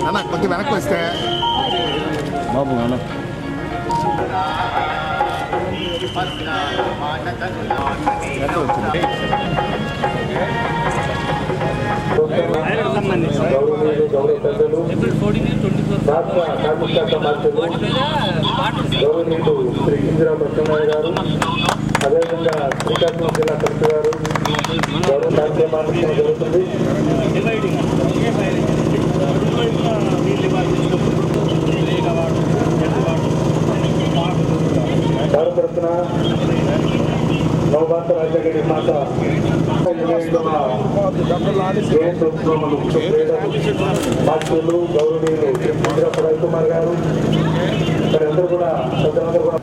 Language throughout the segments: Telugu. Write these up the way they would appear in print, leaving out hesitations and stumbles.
అన్న కొంచెం వెనక్కి వస్తే బాబు అన్న శ్రీ ఇందిరా ప్రసన్నారాయణ గారు, అదేవిధంగా శ్రీకాకుళం జిల్లా కలెక్టర్ గారు గౌరవ కార్యక్రమాన్ని జరుగుతుంది. భారతరత్న నవభారత రాజ్యాంగ నిర్మాత బాధ్యులు గౌరవనీయులు ఇందిరా రవికుమార్ గారు, అందరూ కూడా పెద్దలందరూ కూడా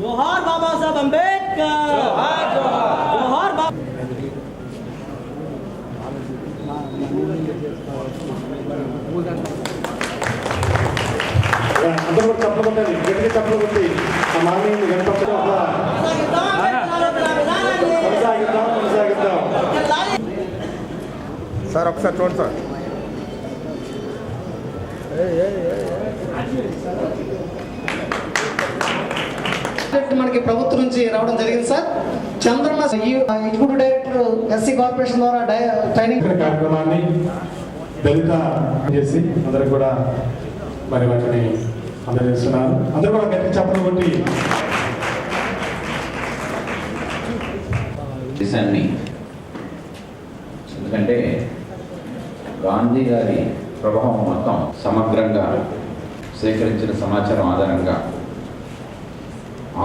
జోహార్ బాబా సాహెబ్ అంబేద్కర్, జోహార్ బాబా. అందరూ కూడా చెప్పబడ్డారు, గట్టిగా చెప్పబట్టి ఆ మానవుని గణపతి కొనసాగిద్దాం. సార్ ఒకసారి చూడండి సార్. మనకి ప్రభుత్వం నుంచి రావడం జరిగింది sir. Chandranna executive director SC corporation ద్వారా ట్రైనింగ్ కార్యక్రమాన్ని దళిత చేసి అందరూ కూడా మరి వాటిని అందజేస్తున్నారు. అందరూ కూడా గట్టి చెప్పడం బట్టి దేశాన్ని, ఎందుకంటే గాంధీ గారి ప్రభావం మొత్తం సమగ్రంగా సేకరించిన సమాచారం ఆధారంగా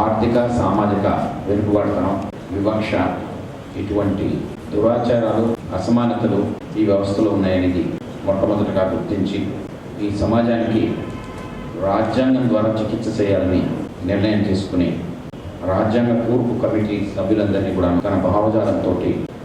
ఆర్థిక సామాజిక వెనుకబాటుతనం, వివక్ష, ఇటువంటి దురాచారాలు, అసమానతలు ఈ వ్యవస్థలో ఉన్నాయనేది మొట్టమొదటిగా గుర్తించి ఈ సమాజానికి రాజ్యాంగం ద్వారా చికిత్స చేయాలని నిర్ణయం చేసుకుని రాజ్యాంగ కూర్పు కమిటీ సభ్యులందరినీ కూడా తన భావజాలంతో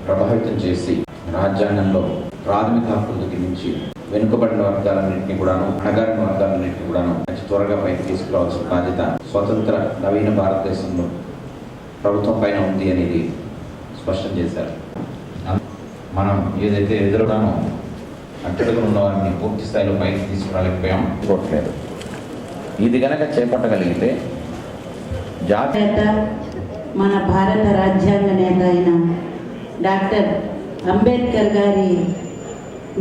ప్రభావితం చేసి రాజ్యాంగంలో ప్రాథమిక హక్కుల దగ్గర నుంచి వెనుకబడిన వర్గాలన్నింటినీ కూడాను, అణగారిన వర్గాలన్నింటినీ కూడాను మంచి త్వరగా పైకి తీసుకురావాల్సిన బాధ్యత స్వతంత్ర నవీన భారతదేశంలో ప్రభుత్వం పైన ఉంది అనేది స్పష్టం చేశారు. మనం ఏదైతే ఎదురుగానో అట్టడుగులు ఉన్న వారిని పూర్తి స్థాయిలో పైకి తీసుకురాలేకపోయాం కోట్లేదు. ఇది గనక చేపట్టగలిగితే నేత, మన భారత రాజ్యాంగ నేత అయిన డాక్టర్ అంబేద్కర్ గారి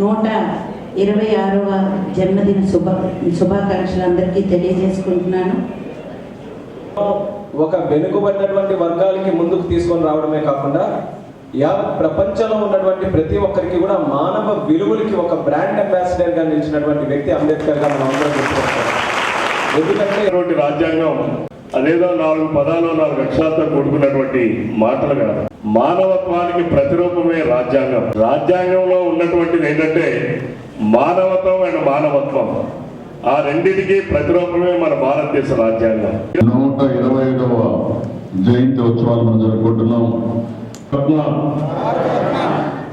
126వ జన్మదిన శుభాకాంక్షలు అందరికీ తెలియజేసుకుంటున్నాను. ఒక వెనుకబడినటువంటి వర్గాలకి ముందుకు తీసుకొని రావడమే కాకుండా ప్రపంచంలో ఉన్నటువంటి ప్రతి ఒక్కరికి కూడా మానవ విలువలకి ఒక బ్రాండ్ అంబాసిడర్ గా నిలిచినటువంటి వ్యక్తి అంబేద్కర్ గా మనం అందరం గుర్తుపెట్టుకోవాలి. ఎందుకంటే రాజ్యాంగం అదేదో 4 పదాలు 4 అక్షరాలతో కూడుకున్నటువంటి మాటలు కాదు. మానవత్వానికి ప్రతిరూపమే రాజ్యాంగం. రాజ్యాంగంలో ఉన్నటువంటిది ఏంటంటే మానవత్వం అండ్ మానవత్వం, ఆ రెండింటికి ప్రతిరూపమే మన భారతదేశ రాజ్యాంగం. 125వ జయంతి ఉత్సవాలు మనం జరుపుకుంటున్నాం.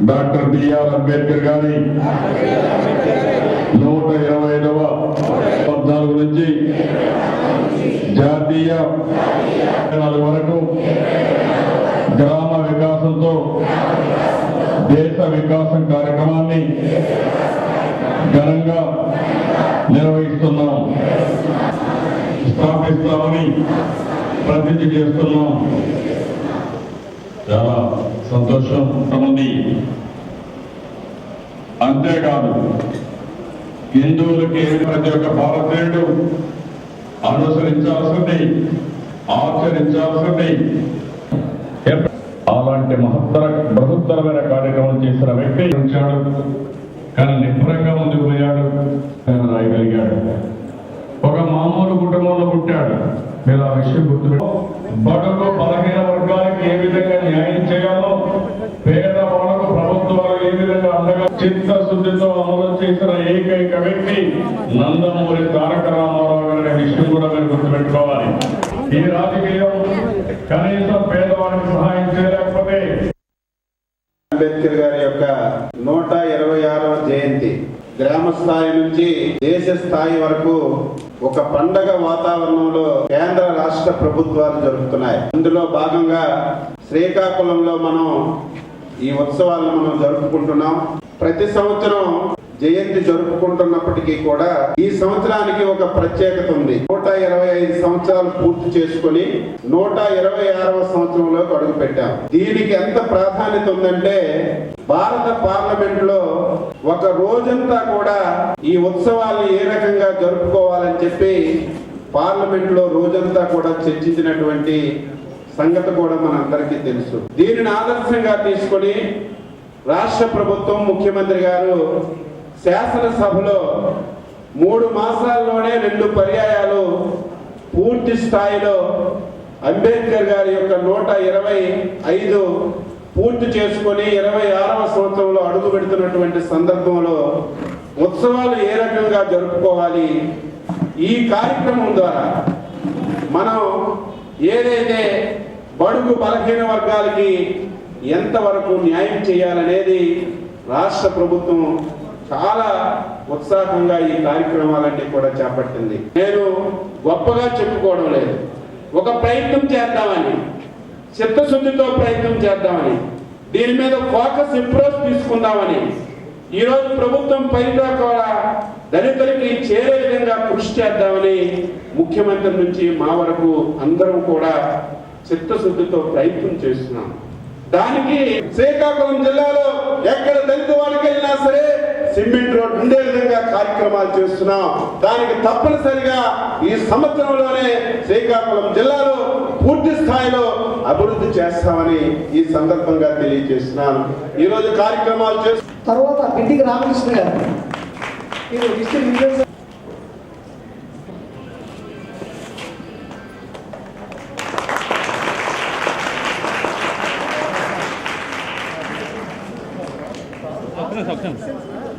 డాక్టర్ బిఆర్ అంబేద్కర్ గారి 125వ 14 నుంచి జాతీయ 4 వరకు గ్రామ వికాసంతో దేశ వికాసం కార్యక్రమాన్ని ఘనంగా నిర్వహిస్తున్నాం, స్థాపిస్తామని ప్రతిజ్ఞ చేస్తున్నాం. చాలా సంతోషం ఉంది. అంతేకాదు హిందువులకి ప్రతి ఒక్క భారతీయుడు అనుసరించాల్సింది, ఆచరించాల్సింది. అలాంటి బృహత్తరమైన కార్యక్రమం చేసిన వ్యక్తి ఉంచాడు, కానీ నిపుణంగా ముందుకు పోయాడు, రాయగలిగాడు. ఒక మామూలు కుటుంబంలో పుట్టాడు. మీరు ఆ విషయం గుర్తుపెట్టు. బడుగు బలహీన వర్గాలకు ఏ విధంగా న్యాయం చేయాలో, పేదవాళ్లకు ప్రభుత్వాలు ఏ విధంగా అండగా చిత్తశుద్ధితో అమలు చేసిన ఏకైక వ్యక్తి నందమూరి తారక రామారావు గారి విషయం కూడా మీరు గుర్తుపెట్టుకోవాలి. ఈ రాజకీయం కనీసం పేదవాడికి సహాయం చేయలేకపోతే. అంబేద్కర్ గారి యొక్క 126వ జయంతి గ్రామ స్థాయి నుంచి దేశ స్థాయి వరకు ఒక పండగ వాతావరణంలో కేంద్ర రాష్ట్ర ప్రభుత్వాలు జరుపుతున్నాయి. అందులో భాగంగా శ్రీకాకుళంలో మనం ఈ ఉత్సవాలను మనం జరుపుకుంటున్నాం. ప్రతి సంవత్సరం జయంతి జరుపుకుంటున్నప్పటికీ కూడా ఈ సంవత్సరానికి ఒక ప్రత్యేకత ఉంది. 125 సంవత్సరాలు పూర్తి చేసుకుని 126వ సంవత్సరంలోకి అడుగు పెట్టాం. దీనికి ఎంత ప్రాధాన్యత ఉందంటే భారత పార్లమెంట్ లో ఒక రోజంతా కూడా ఈ ఉత్సవాల్ని ఏ రకంగా జరుపుకోవాలని చెప్పి పార్లమెంట్ లో రోజంతా కూడా చర్చించినటువంటి సంగతి కూడా మనందరికీ తెలుసు. దీనిని ఆదర్శంగా తీసుకొని రాష్ట్ర ప్రభుత్వం, ముఖ్యమంత్రి గారు శాసనసభలో 3 మాసాల్లోనే 2 పర్యాయాలు పూర్తి స్థాయిలో అంబేద్కర్ గారి యొక్క 125 పూర్తి చేసుకొని 26వ సంవత్సరంలో అడుగు పెడుతున్నటువంటి సందర్భంలో ఉత్సవాలు ఏ రకంగా జరుపుకోవాలి, ఈ కార్యక్రమం ద్వారా మనం ఏదైతే బడుగు బలహీన వర్గాలకి ఎంతవరకు న్యాయం చేయాలనేది రాష్ట్ర ప్రభుత్వం చాలా ఉత్సాహంగా ఈ కార్యక్రమాలన్నీ కూడా చేపట్టింది. నేను గొప్పగా చెప్పుకోవడం లేదు, ఒక ప్రయత్నం చేద్దామని, చిత్తశుద్ధితో ప్రయత్నం చేద్దామని, దీని మీద ఫోకస్ అప్రోచ్ తీసుకుందామని ఈరోజు ప్రభుత్వం పైగా కూడా దళితులకి చేరే విధంగా కృషి చేద్దామని ముఖ్యమంత్రి నుంచి మా వరకు అందరం కూడా చిత్తశుద్ధితో ప్రయత్నం చేస్తున్నాం. దానికి శ్రీకాకుళం జిల్లాలో ఎక్కడ దళిత వాడికి వెళ్ళినా సరే సిమెంట్ రోడ్ ఉండే విధంగా కార్యక్రమాలు చేస్తున్నాం. దానికి తప్పనిసరిగా ఈ సంవత్సరంలోనే శ్రీకాకుళం జిల్లాలో పూర్తి స్థాయిలో అభివృద్ధి చేస్తామని ఈ సందర్భంగా తెలియజేస్తున్నాను. ఈ రోజు కార్యక్రమాలు చేస్తూ తర్వాత బిడ్డికి రామకృష్ణ గారు మీరు డిస్ట్రిక్ట్ ఒక్క నిమిషం.